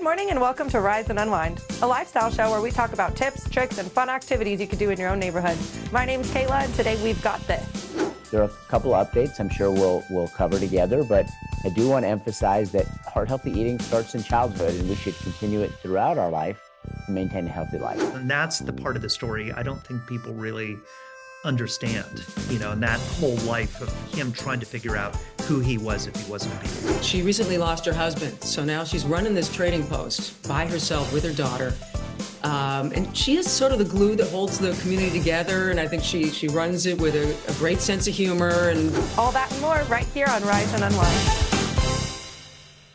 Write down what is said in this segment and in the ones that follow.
morning and welcome to Rise and Unwind, a lifestyle show where we talk about tips, tricks, and fun activities you can do in your own neighborhood. My name's Kayla, and today we've got this. There are a couple of updates I'm sure we'll cover together, but I do want to emphasize that heart healthy eating starts in childhood, and we should continue it throughout our life to maintain a healthy life. And that's the part of the story I don't think people really understand, and that whole life of him trying to figure out who he was if he wasn't a Beatle. She recently lost her husband, so now she's running this trading post by herself with her daughter. And she is sort of the glue that holds the community together, and I think she runs it with a great sense of humor. And all that and more right here on Rise and Unwind.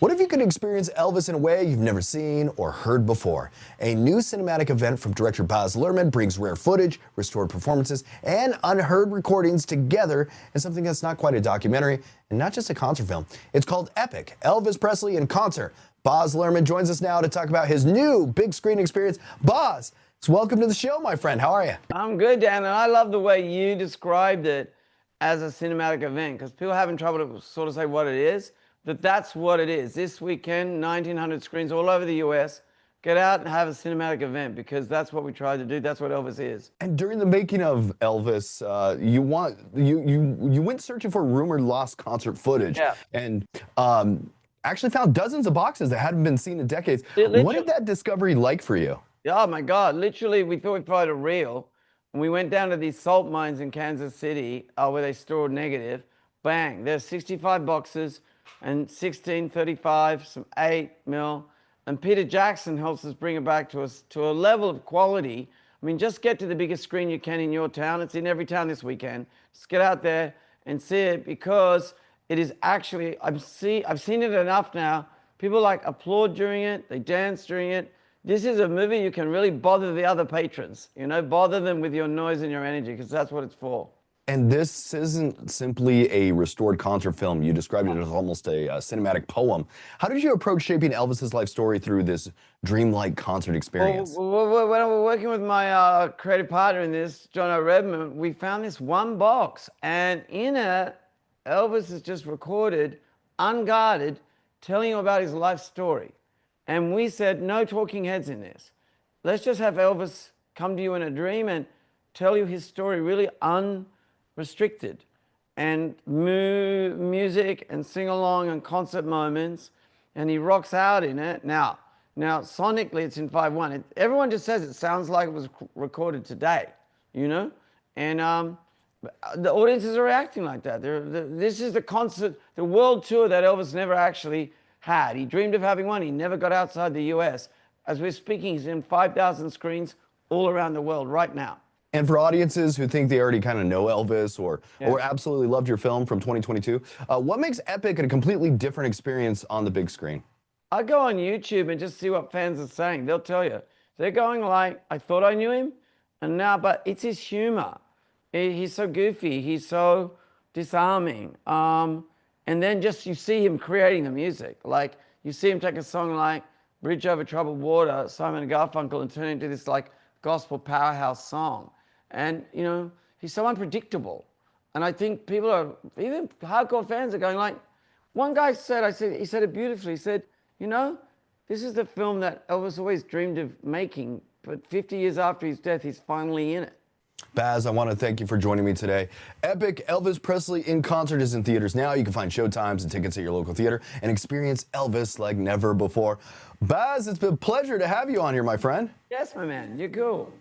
What if you could experience Elvis in a way you've never seen or heard before? A new cinematic event from director Baz Luhrmann brings rare footage, restored performances, and unheard recordings together in something that's not quite a documentary and not just a concert film. It's called Epic, Elvis Presley in Concert. Baz Luhrmann joins us now to talk about his new big screen experience. Baz, welcome to the show, my friend. How are you? I'm good, Dan, and I love the way you described it as a cinematic event, because people are having trouble to sort of say what it is. That's what it is. This weekend, 1,900 screens all over the US. Get out and have a cinematic event, because that's what we tried to do. That's what Elvis is. And during the making of Elvis, you went searching for rumored lost concert footage. Yeah. And actually found dozens of boxes that hadn't been seen in decades. What did that discovery like for you? Oh my God! Literally, we thought we'd find a reel, and we went down to these salt mines in Kansas City where they stored negative. Bang! There's 65 boxes. And 1635, some 8 mil. And Peter Jackson helps us bring it back to us to a level of quality. I mean, just get to the biggest screen you can in your town. It's in every town this weekend. Just get out there and see it, because it is actually, I've seen it enough now. People applaud during it, they dance during it. This is a movie you can really bother the other patrons, bother them with your noise and your energy, because that's what it's for. And this isn't simply a restored concert film. You described it as almost a cinematic poem. How did you approach shaping Elvis's life story through this dreamlike concert experience? Well, when I was working with my creative partner in this, John O'Redman, we found this one box, and in it, Elvis is just recorded, unguarded, telling you about his life story. And we said, no talking heads in this. Let's just have Elvis come to you in a dream and tell you his story really unrestricted, and music and sing along and concert moments, and he rocks out in it. Now sonically it's in 5/1. Everyone just says it sounds like it was recorded today, and the audiences are reacting like that. This is the concert, the world tour that Elvis never actually had. He dreamed of having one. He never got outside the US. As we're speaking, he's in 5,000 screens all around the world right now. And for audiences who think they already kind of know Elvis or absolutely loved your film from 2022, what makes Epic a completely different experience on the big screen? I go on YouTube and just see what fans are saying. They'll tell you. They're going like, I thought I knew him, and now, but it's his humor. He's so goofy. He's so disarming. And then just you see him creating the music. Like you see him take a song like Bridge Over Troubled Water, Simon and Garfunkel, and turn it into this gospel powerhouse song. And, he's so unpredictable. And I think people are, even hardcore fans are going like, one guy said, he said it beautifully. He said, this is the film that Elvis always dreamed of making, but 50 years after his death, he's finally in it. Baz, I want to thank you for joining me today. Epic Elvis Presley in Concert is in theaters now. You can find showtimes and tickets at your local theater and experience Elvis like never before. Baz, it's been a pleasure to have you on here, my friend. Yes, my man. You're cool.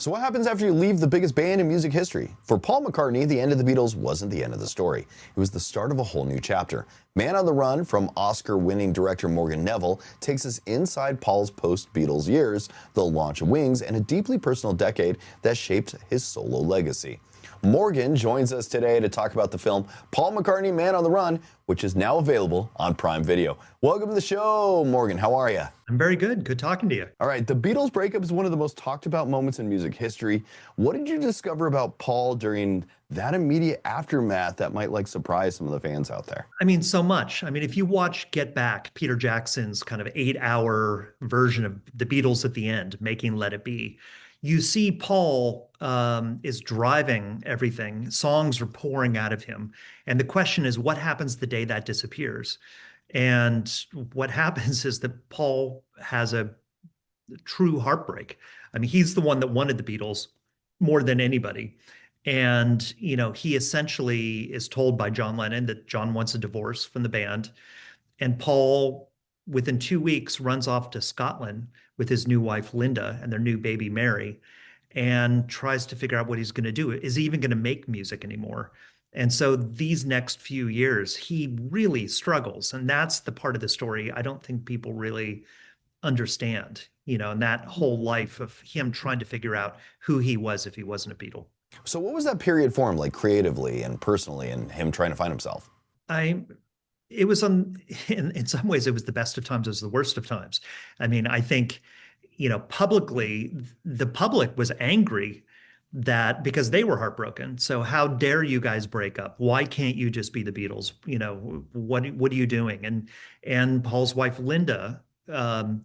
So what happens after you leave the biggest band in music history? For Paul McCartney, the end of the Beatles wasn't the end of the story. It was the start of a whole new chapter. Man on the Run from Oscar-winning director Morgan Neville takes us inside Paul's post-Beatles years, the launch of Wings, and a deeply personal decade that shaped his solo legacy. Morgan joins us today to talk about the film Paul McCartney, Man on the Run, which is now available on Prime Video. Welcome to the show, Morgan. How are you? I'm very good. Good talking to you. All right. The Beatles breakup is one of the most talked about moments in music history. What did you discover about Paul during that immediate aftermath that might surprise some of the fans out there? I mean, so much. I mean, if you watch Get Back, Peter Jackson's kind of 8-hour version of the Beatles at the end, making Let It Be, you see Paul is driving everything. Songs are pouring out of him. And the question is, what happens the day that disappears? And what happens is that Paul has a true heartbreak. I mean, he's the one that wanted the Beatles more than anybody. And, he essentially is told by John Lennon that John wants a divorce from the band. And Paul, within 2 weeks, runs off to Scotland with his new wife, Linda, and their new baby, Mary, and tries to figure out what he's going to do. Is he even going to make music anymore? And so these next few years, he really struggles. And that's the part of the story I don't think people really understand, and that whole life of him trying to figure out who he was if he wasn't a Beatle. So what was that period for him, like creatively and personally, and him trying to find himself? It was in some ways, it was the best of times, it was the worst of times. I mean, I think, publicly, the public was angry that because they were heartbroken. So how dare you guys break up? Why can't you just be the Beatles? What are you doing? And Paul's wife, Linda,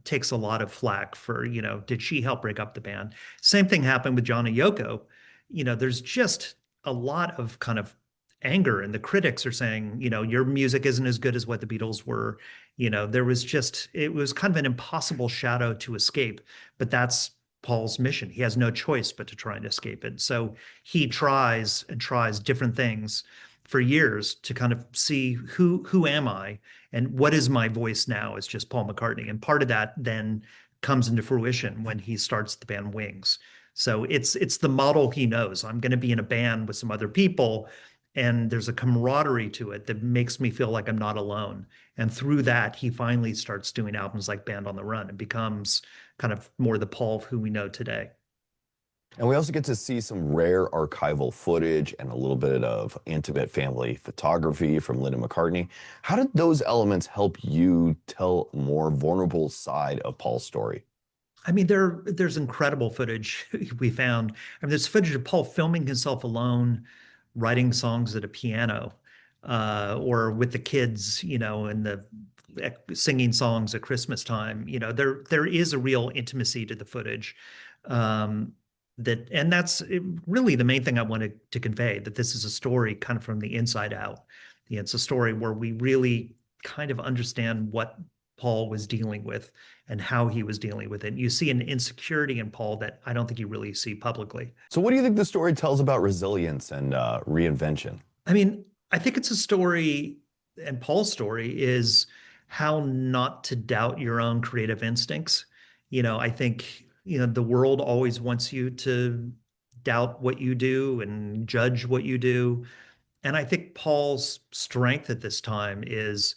takes a lot of flack for, did she help break up the band? Same thing happened with John and Yoko. There's just a lot of kind of anger, and the critics are saying, your music isn't as good as what the Beatles were. It was kind of an impossible shadow to escape, but that's Paul's mission. He has no choice but to try and escape it. So he tries and tries different things for years to kind of see who am I and what is my voice now as just Paul McCartney. And part of that then comes into fruition when he starts the band Wings. So it's the model he knows. I'm going to be in a band with some other people, and there's a camaraderie to it that makes me feel like I'm not alone. And through that, he finally starts doing albums like Band on the Run and becomes kind of more the Paul of who we know today. And we also get to see some rare archival footage and a little bit of intimate family photography from Linda McCartney. How did those elements help you tell a more vulnerable side of Paul's story? I mean, there's incredible footage we found. I mean, there's footage of Paul filming himself alone, writing songs at a piano, or with the kids, and the singing songs at Christmas time. There is a real intimacy to the footage. And that's really the main thing I wanted to convey, that this is a story kind of from the inside out. It's a story where we really kind of understand what Paul was dealing with and how he was dealing with it. And you see an insecurity in Paul that I don't think you really see publicly. So what do you think the story tells about resilience and reinvention? I mean, I think it's a story, and Paul's story is how not to doubt your own creative instincts. I think, the world always wants you to doubt what you do and judge what you do. And I think Paul's strength at this time is,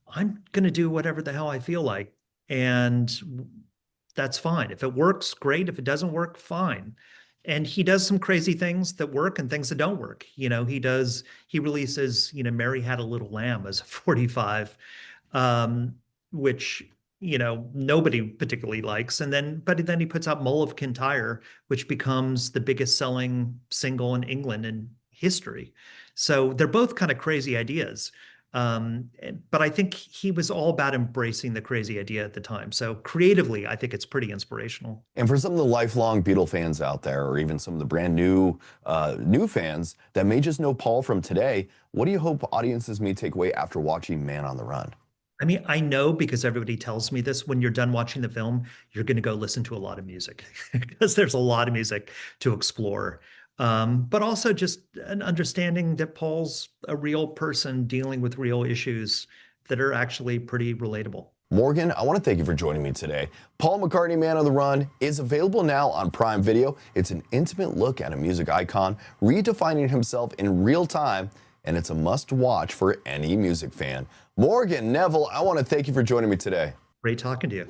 I'm going to do whatever the hell I feel like. And that's fine. If it works, great. If it doesn't work, fine. And he does some crazy things that work and things that don't work. He releases, Mary Had a Little Lamb as a 45, which, nobody particularly likes. But then he puts out Mull of Kintyre, which becomes the biggest selling single in England in history. So they're both kind of crazy ideas. But I think he was all about embracing the crazy idea at the time. So creatively, I think it's pretty inspirational. And for some of the lifelong Beatle fans out there, or even some of the brand new fans that may just know Paul from today, what do you hope audiences may take away after watching Man on the Run? I mean, I know, because everybody tells me this, when you're done watching the film, you're going to go listen to a lot of music because there's a lot of music to explore. But also just an understanding that Paul's a real person dealing with real issues that are actually pretty relatable. Morgan, I want to thank you for joining me today. Paul McCartney, Man on the Run, is available now on Prime Video. It's an intimate look at a music icon, redefining himself in real time, and it's a must-watch for any music fan. Morgan, Neville, I want to thank you for joining me today. Great talking to you.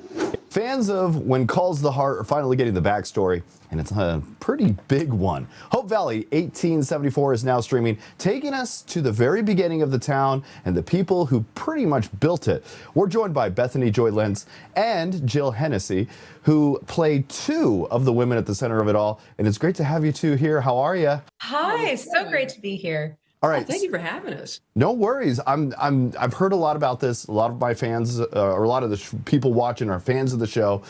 Fans of When Calls the Heart are finally getting the backstory, and it's a pretty big one. Hope Valley 1874 is now streaming, taking us to the very beginning of the town and the people who pretty much built it. We're joined by Bethany Joy Lenz and Jill Hennessy, who play two of the women at the center of it all. And it's great to have you two here. How are you? Hi, so great to be here. All right. Thank you for having us. No worries. I've heard a lot about this. A lot of my fans, or a lot of the people watching, are fans of the show.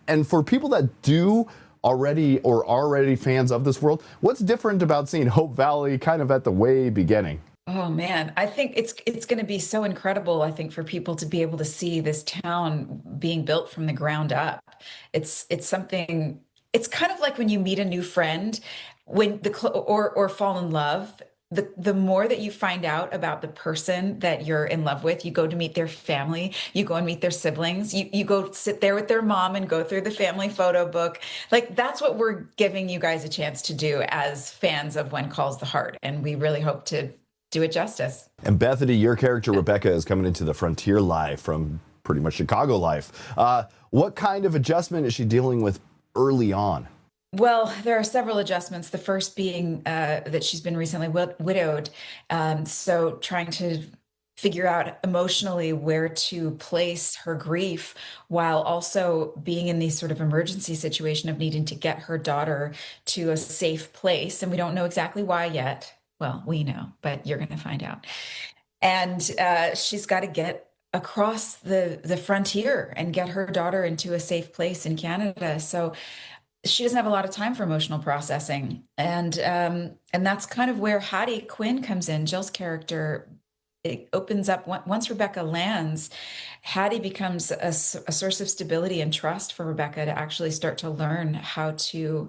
And for people that do already or are already fans of this world, what's different about seeing Hope Valley kind of at the way beginning? Oh man, I think it's going to be so incredible, I think, for people to be able to see this town being built from the ground up. It's something, it's kind of like when you meet a new friend when or fall in love. The more that you find out about the person that you're in love with, you go to meet their family, you go and meet their siblings, you go sit there with their mom and go through the family photo book. Like, that's what we're giving you guys a chance to do as fans of When Calls the Heart. And we really hope to do it justice. And Bethany, your character Rebecca is coming into the frontier life from pretty much Chicago life. What kind of adjustment is she dealing with early on? Well, there are several adjustments. The first being that she's been recently widowed. So trying to figure out emotionally where to place her grief while also being in these sort of emergency situation of needing to get her daughter to a safe place. And we don't know exactly why yet. Well, we know, but you're going to find out. And she's got to get across the frontier and get her daughter into a safe place in Canada. So she doesn't have a lot of time for emotional processing. And that's kind of where Hattie Quinn comes in. Jill's character, it opens up once Rebecca lands. Hattie becomes a source of stability and trust for Rebecca to actually start to learn how to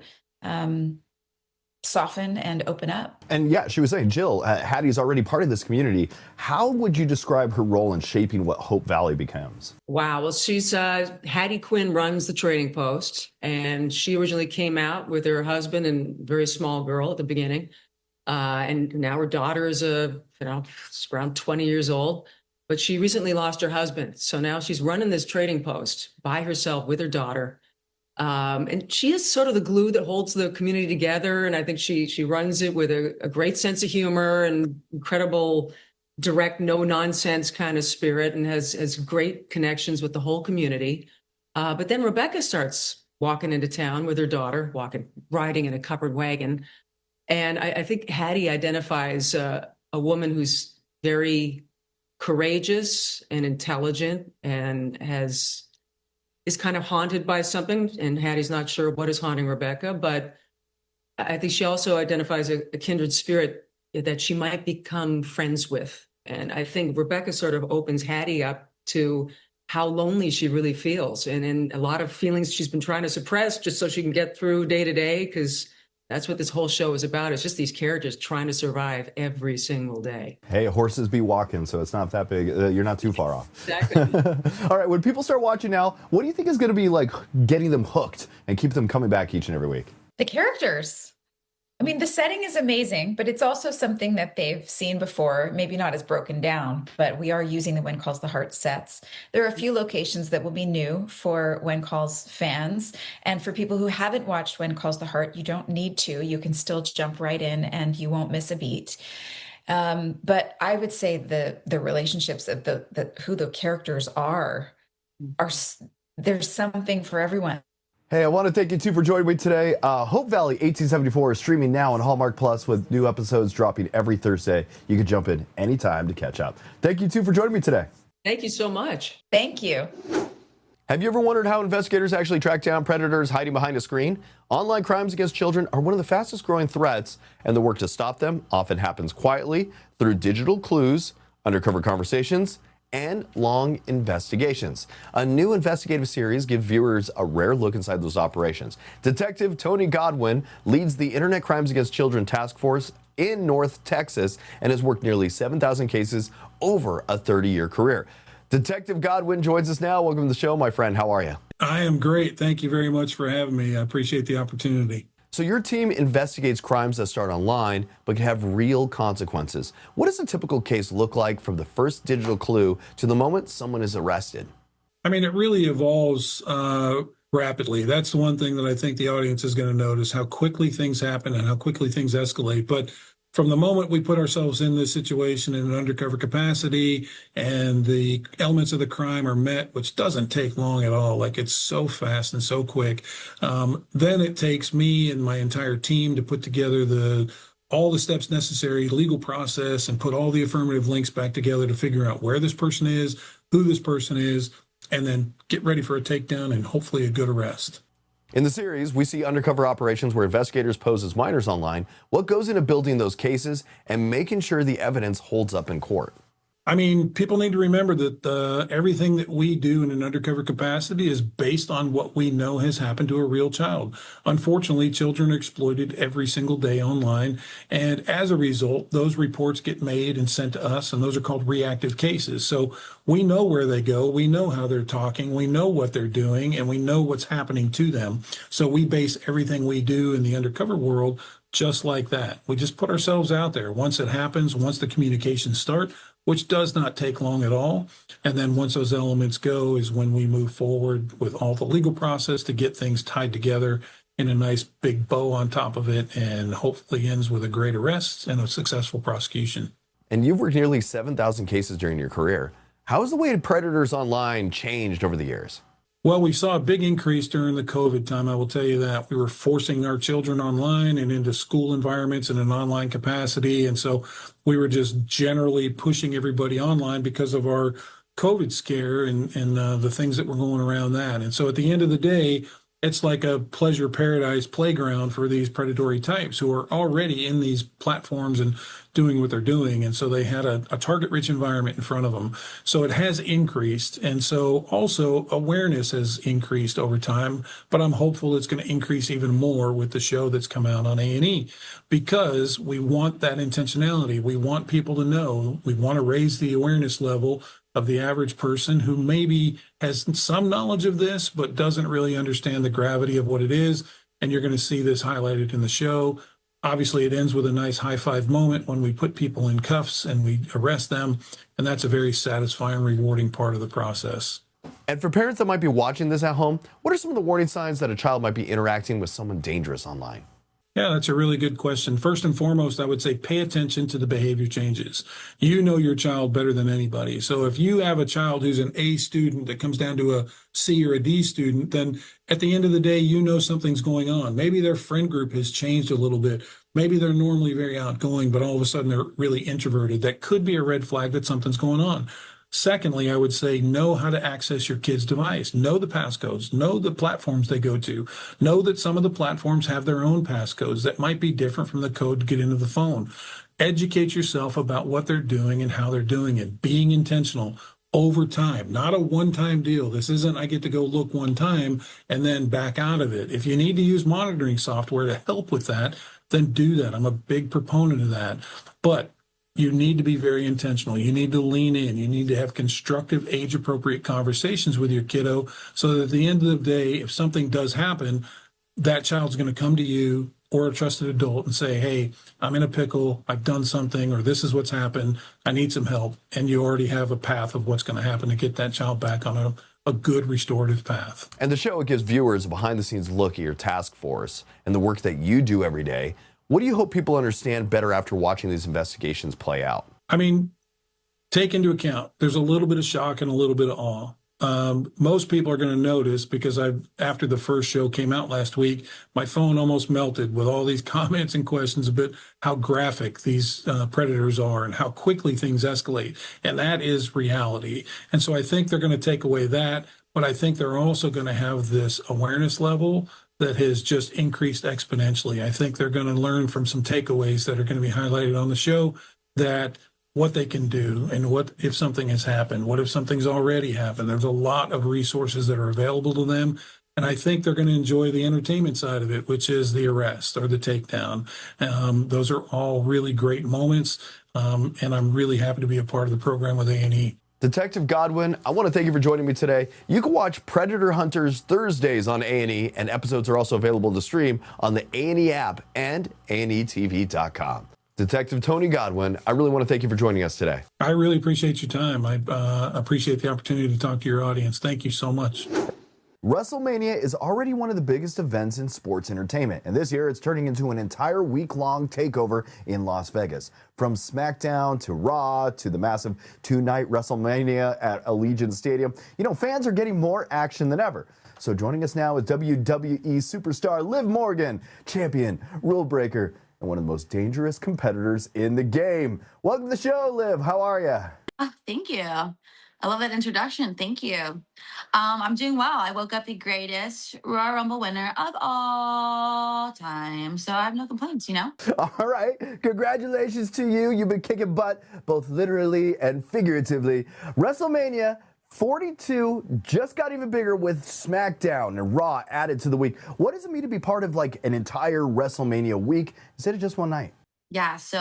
soften and open up. And yeah, she was saying, Jill, Hattie's already part of this community. How would you describe her role in shaping what Hope Valley becomes? Wow. Well, she's Hattie Quinn runs the Trading Post, and she originally came out with her husband and very small girl at the beginning. And now her daughter is around 20 years old, but she recently lost her husband. So now she's running this Trading Post by herself with her daughter. And she is sort of the glue that holds the community together. And I think she runs it with a great sense of humor and incredible, direct, no nonsense kind of spirit, and has great connections with the whole community. But then Rebecca starts walking into town with her daughter, riding in a covered wagon. And I think Hattie identifies a woman who's very courageous and intelligent and is kind of haunted by something, and Hattie's not sure what is haunting Rebecca, but I think she also identifies a kindred spirit that she might become friends with. And I think Rebecca sort of opens Hattie up to how lonely she really feels, and in a lot of feelings she's been trying to suppress just so she can get through day to day, because that's what this whole show is about. It's just these characters trying to survive every single day. Hey, horses be walking, so it's not that big. You're not too far off. Exactly. All right, when people start watching now, what do you think is going to be like getting them hooked and keep them coming back each and every week? The characters. I mean, the setting is amazing, but it's also something that they've seen before, maybe not as broken down, but we are using the When Calls the Heart sets. There are a few locations that will be new for When Calls fans. And for people who haven't watched When Calls the Heart, you don't need to. You can still jump right in and you won't miss a beat. But I would say the relationships of who the characters are there's something for everyone. Hey, I want to thank you two for joining me today. Hope Valley 1874 is streaming now on Hallmark Plus with new episodes dropping every Thursday. You can jump in anytime to catch up. Thank you two for joining me today. Thank you so much. Thank you. Have you ever wondered how investigators actually track down predators hiding behind a screen? Online crimes against children are one of the fastest growing threats, and the work to stop them often happens quietly through digital clues, undercover conversations, and long investigations. A new investigative series gives viewers a rare look inside those operations. Detective Tony Godwin leads the Internet Crimes Against Children Task Force in North Texas and has worked nearly 7,000 cases over a 30-year career. Detective Godwin joins us now. Welcome to the show, my friend. How are you? I am great. Thank you very much for having me. I appreciate the opportunity. So your team investigates crimes that start online but can have real consequences. What does a typical case look like from the first digital clue to the moment someone is arrested? I mean, it really evolves rapidly. That's the one thing that I think the audience is going to notice, how quickly things happen and how quickly things escalate. But from the moment we put ourselves in this situation in an undercover capacity and the elements of the crime are met, which doesn't take long at all, like it's so fast and so quick, then it takes me and my entire team to put together all the steps necessary, legal process, and put all the affirmative links back together to figure out where this person is, who this person is, and then get ready for a takedown and hopefully a good arrest. In the series, we see undercover operations where investigators pose as minors online. What goes into building those cases and making sure the evidence holds up in court? I mean, people need to remember that everything that we do in an undercover capacity is based on what we know has happened to a real child. Unfortunately, children are exploited every single day online. And as a result, those reports get made and sent to us, and those are called reactive cases. So we know where they go. We know how they're talking. We know what they're doing, and we know what's happening to them. So we base everything we do in the undercover world just like that. We just put ourselves out there. Once it happens, once the communications start, which does not take long at all. And then once those elements go is when we move forward with all the legal process to get things tied together in a nice big bow on top of it, and hopefully ends with a great arrest and a successful prosecution. And you've worked nearly 7,000 cases during your career. How has the way predators online changed over the years? Well, we saw a big increase during the COVID time, I will tell you that. We were forcing our children online and into school environments in an online capacity. And so we were just generally pushing everybody online because of our COVID scare and the things that were going around that. And so at the end of the day, it's like a pleasure paradise playground for these predatory types who are already in these platforms and doing what they're doing. And so they had a target-rich environment in front of them. So it has increased. And so also awareness has increased over time, but I'm hopeful it's going to increase even more with the show that's come out on A&E, because we want that intentionality. We want people to know. We want to raise the awareness level of the average person who maybe has some knowledge of this, but doesn't really understand the gravity of what it is. And you're going to see this highlighted in the show. Obviously, it ends with a nice high five moment when we put people in cuffs and we arrest them. And that's a very satisfying, rewarding part of the process. And for parents that might be watching this at home, what are some of the warning signs that a child might be interacting with someone dangerous online? Yeah, that's a really good question. First and foremost, I would say pay attention to the behavior changes. You know your child better than anybody. So if you have a child who's an A student that comes down to a C or a D student, then at the end of the day, you know something's going on. Maybe their friend group has changed a little bit. Maybe they're normally very outgoing, but all of a sudden they're really introverted. That could be a red flag that something's going on. Secondly, I would say know how to access your kid's device. Know the passcodes. Know the platforms they go to. Know that some of the platforms have their own passcodes that might be different from the code to get into the phone. Educate yourself about what they're doing and how they're doing it. Being intentional over time, not a one-time deal. This isn't I get to go look one time and then back out of it. If you need to use monitoring software to help with that, then do that. I'm a big proponent of that. But you need to be very intentional. You need to lean in. You need to have constructive, age-appropriate conversations with your kiddo so that at the end of the day, if something does happen, that child's going to come to you or a trusted adult and say, hey, I'm in a pickle, I've done something, or this is what's happened, I need some help. And you already have a path of what's going to happen to get that child back on a good restorative path. And the show gives viewers a behind-the-scenes look at your task force and the work that you do every day. What do you hope people understand better after watching these investigations play out? I mean, take into account, there's a little bit of shock and a little bit of awe. Most people are going to notice because after the first show came out last week, my phone almost melted with all these comments and questions about how graphic these predators are and how quickly things escalate. And that is reality. And so I think they're going to take away that, but I think they're also going to have this awareness level that has just increased exponentially. I think they're going to learn from some takeaways that are going to be highlighted on the show, that what they can do and what if something has happened, what if something's already happened. There's a lot of resources that are available to them. And I think they're going to enjoy the entertainment side of it, which is the arrest or the takedown. Those are all really great moments. And I'm really happy to be a part of the program with A&E. Detective Godwin, I want to thank you for joining me today. You can watch Predator Hunters Thursdays on A&E, and episodes are also available to stream on the A&E app and ANETV.com. Detective Tony Godwin, I really want to thank you for joining us today. I really appreciate your time. I appreciate the opportunity to talk to your audience. Thank you so much. WrestleMania is already one of the biggest events in sports entertainment, and this year it's turning into an entire week-long takeover in Las Vegas. From SmackDown to Raw to the massive two-night WrestleMania at Allegiant Stadium, fans are getting more action than ever. So joining us now is WWE superstar Liv Morgan, champion, rule breaker, and one of the most dangerous competitors in the game. Welcome to the show, Liv. How are you? Oh, thank you. I love that introduction. Thank you. I'm doing well. I woke up the greatest Royal Rumble winner of all time. So I have no complaints, you know? All right. Congratulations to you. You've been kicking butt, both literally and figuratively. WrestleMania 42 just got even bigger with SmackDown and Raw added to the week. What does it mean to be part of like an entire WrestleMania week instead of just one night? Yeah, so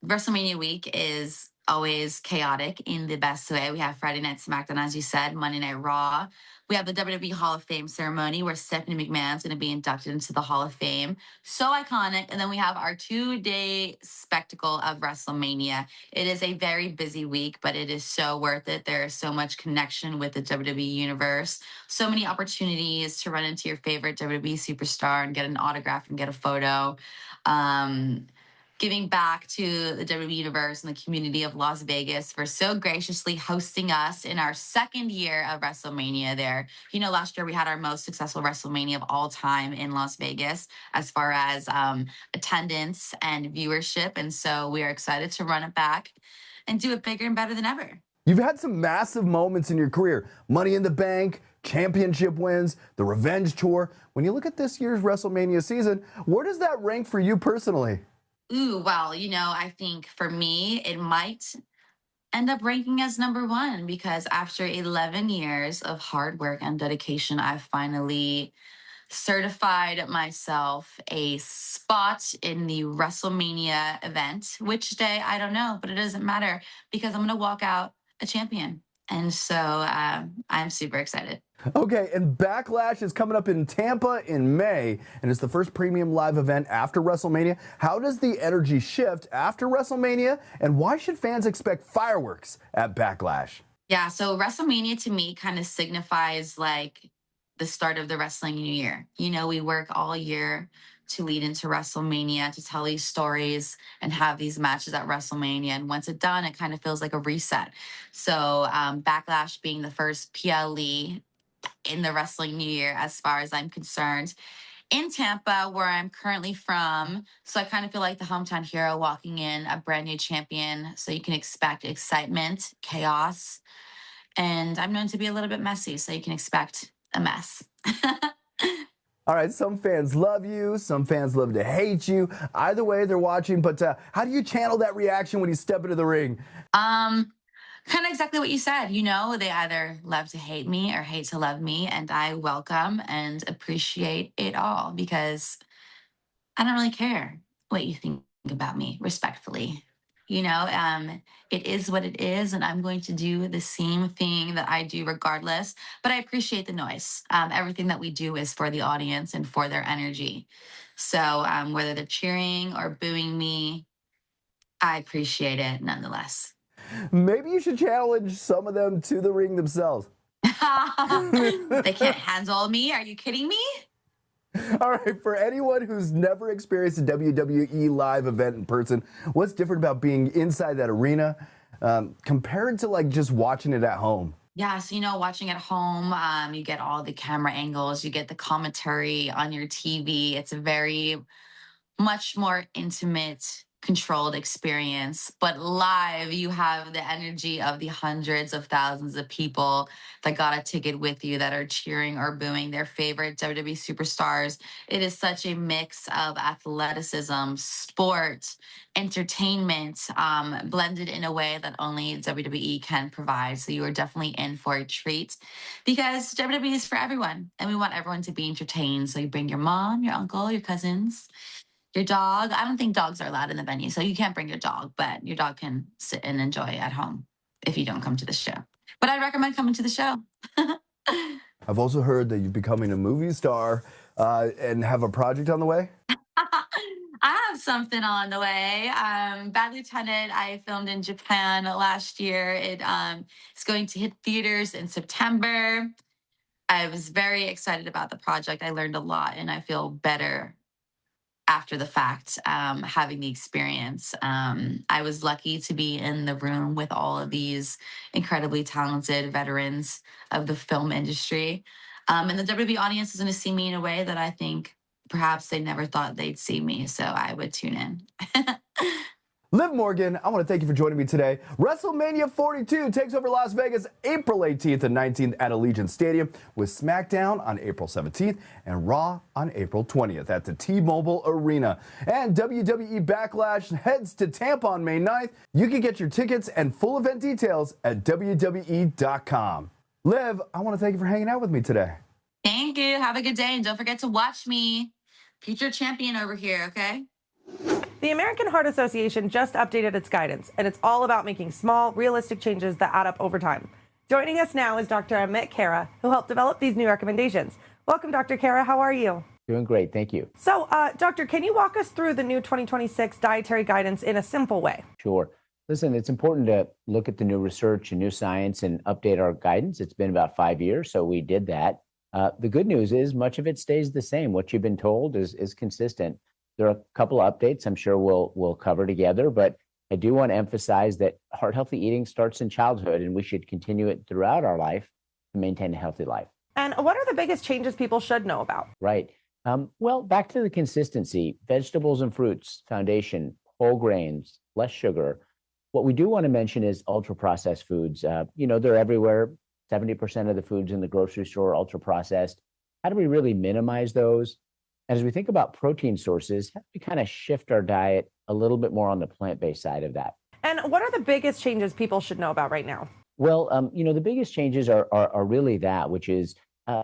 WrestleMania week is always chaotic in the best way. We have Friday Night SmackDown, as you said, Monday Night Raw. We have the WWE Hall of Fame ceremony where Stephanie McMahon's going to be inducted into the Hall of Fame. So iconic. And then we have our 2-day spectacle of WrestleMania. It is a very busy week, but it is so worth it. There is so much connection with the WWE universe, so many opportunities to run into your favorite WWE superstar and get an autograph and get a photo. Giving back to the WWE Universe and the community of Las Vegas for so graciously hosting us in our second year of WrestleMania there. You know, last year we had our most successful WrestleMania of all time in Las Vegas as far as attendance and viewership. And so we are excited to run it back and do it bigger and better than ever. You've had some massive moments in your career. Money in the Bank, championship wins, the Revenge Tour. When you look at this year's WrestleMania season, where does that rank for you personally? Ooh, well, you know, I think for me, it might end up ranking as number one because after 11 years of hard work and dedication, I've finally certified myself a spot in the WrestleMania event. Which day, I don't know, but it doesn't matter because I'm going to walk out a champion. And so I'm super excited. Okay, and Backlash is coming up in Tampa in May, and it's the first premium live event after WrestleMania. How does the energy shift after WrestleMania, and why should fans expect fireworks at Backlash? Yeah, so WrestleMania to me kind of signifies like the start of the wrestling new year. You know, we work all year to lead into WrestleMania, to tell these stories and have these matches at WrestleMania. And once it's done, it kind of feels like a reset. So Backlash being the first PLE in the wrestling new year, as far as I'm concerned, in Tampa, where I'm currently from. So I kind of feel like the hometown hero walking in, a brand new champion. So you can expect excitement, chaos, and I'm known to be a little bit messy. So you can expect a mess. All right, some fans love you, some fans love to hate you. Either way, they're watching, but how do you channel that reaction when you step into the ring? Kind of exactly what you said. You know, they either love to hate me or hate to love me, and I welcome and appreciate it all because I don't really care what you think about me, respectfully. You know, it is what it is, and I'm going to do the same thing that I do regardless. But I appreciate the noise. Everything that we do is for the audience and for their energy. So whether they're cheering or booing me, I appreciate it nonetheless. Maybe you should challenge some of them to the ring themselves. They can't handle me. Are you kidding me? All right, for anyone who's never experienced a WWE live event in person, what's different about being inside that arena compared to like just watching it at home? Yeah, so, you know, watching at home, you get all the camera angles, you get the commentary on your TV. It's a very much more intimate, controlled experience. But live, you have the energy of the hundreds of thousands of people that got a ticket with you that are cheering or booing their favorite WWE superstars. It is such a mix of athleticism, sport, entertainment, blended in a way that only WWE can provide. So you are definitely in for a treat because WWE is for everyone and we want everyone to be entertained. So you bring your mom, your uncle, your cousins, your dog. I don't think dogs are allowed in the venue, so you can't bring your dog, but your dog can sit and enjoy at home if you don't come to the show. But I recommend coming to the show. I've also heard that you're becoming a movie star and have a project on the way. I have something on the way. Bad Lieutenant, I filmed in Japan last year. It's going to hit theaters in September. I was very excited about the project. I learned a lot, and I feel better after the fact, having the experience. I was lucky to be in the room with all of these incredibly talented veterans of the film industry. And the WWE audience is going to see me in a way that I think perhaps they never thought they'd see me. So I would tune in. Liv Morgan, I want to thank you for joining me today. WrestleMania 42 takes over Las Vegas April 18th and 19th at Allegiant Stadium, with SmackDown on April 17th and Raw on April 20th at the T-Mobile Arena. And WWE Backlash heads to Tampa on May 9th. You can get your tickets and full event details at WWE.com. Liv, I want to thank you for hanging out with me today. Thank you. Have a good day. And don't forget to watch me. Future champion over here, okay? The American Heart Association just updated its guidance, and it's all about making small, realistic changes that add up over time. Joining us now is Dr. Amit Khera, who helped develop these new recommendations. Welcome, Dr. Khera. How are you? Doing great, thank you. So, Doctor, can you walk us through the new 2026 dietary guidance in a simple way? Sure. Listen, it's important to look at the new research and new science and update our guidance. It's been about 5 years, so we did that. The good news is much of it stays the same. What you've been told is consistent. There are a couple of updates I'm sure we'll cover together, but I do want to emphasize that heart healthy eating starts in childhood, and we should continue it throughout our life to maintain a healthy life. And what are the biggest changes people should know about? Right. Well, back to the consistency, vegetables and fruits, foundation, whole grains, less sugar. What we do want to mention is ultra-processed foods. They're everywhere. 70% of the foods in the grocery store are ultra-processed. How do we really minimize those? As we think about protein sources, how do we kind of shift our diet a little bit more on the plant-based side of that? And what are the biggest changes people should know about right now? Well, the biggest changes are really that, which is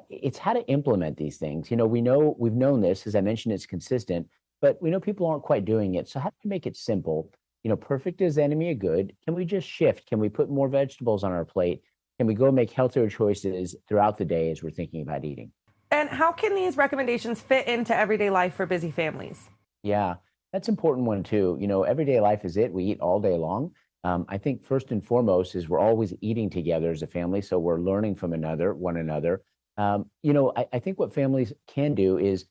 it's how to implement these things. We've known this, as I mentioned, it's consistent, but we know people aren't quite doing it. So how do we make it simple? Perfect is the enemy of good. Can we just shift? Can we put more vegetables on our plate? Can we go make healthier choices throughout the day as we're thinking about eating? And how can these recommendations fit into everyday life for busy families? Yeah, that's an important one too. Everyday life is it. We eat all day long. I think first and foremost is we're always eating together as a family. So we're learning from one another. I think what families can do is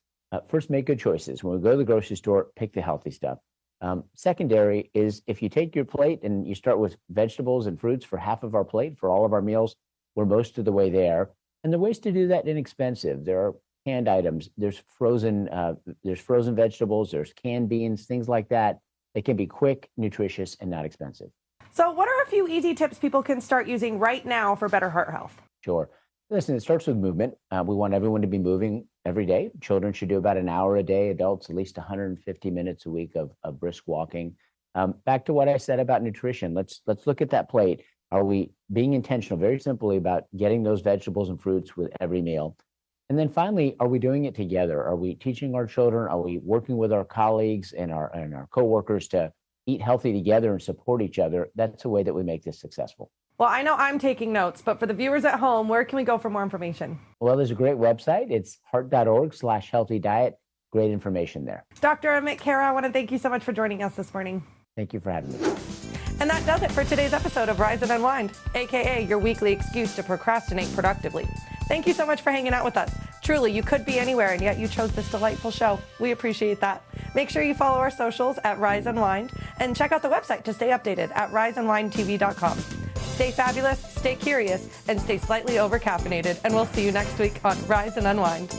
first make good choices. When we go to the grocery store, pick the healthy stuff. Secondary is if you take your plate and you start with vegetables and fruits for half of our plate for all of our meals, we're most of the way there. And the ways to do that inexpensive. There are canned items. There's frozen vegetables. There's canned beans, things like that. They can be quick, nutritious, and not expensive. So what are a few easy tips people can start using right now for better heart health? Sure. Listen, it starts with movement. We want everyone to be moving every day. Children should do about an hour a day. Adults, at least 150 minutes a week of brisk walking. Back to what I said about nutrition. Let's look at that plate. Are we being intentional, very simply, about getting those vegetables and fruits with every meal? And then finally, are we doing it together? Are we teaching our children? Are we working with our colleagues and our coworkers to eat healthy together and support each other? That's a way that we make this successful. Well, I know I'm taking notes, but for the viewers at home, where can we go for more information? Well, there's a great website. It's heart.org/healthy diet. Great information there. Dr. Amit Khera, I want to thank you so much for joining us this morning. Thank you for having me. And that does it for today's episode of Rise and Unwind, aka your weekly excuse to procrastinate productively. Thank you so much for hanging out with us. Truly, you could be anywhere, and yet you chose this delightful show. We appreciate that. Make sure you follow our socials at Rise Unwind, and check out the website to stay updated at riseunwindtv.com. Stay fabulous, stay curious, and stay slightly over-caffeinated, and we'll see you next week on Rise and Unwind.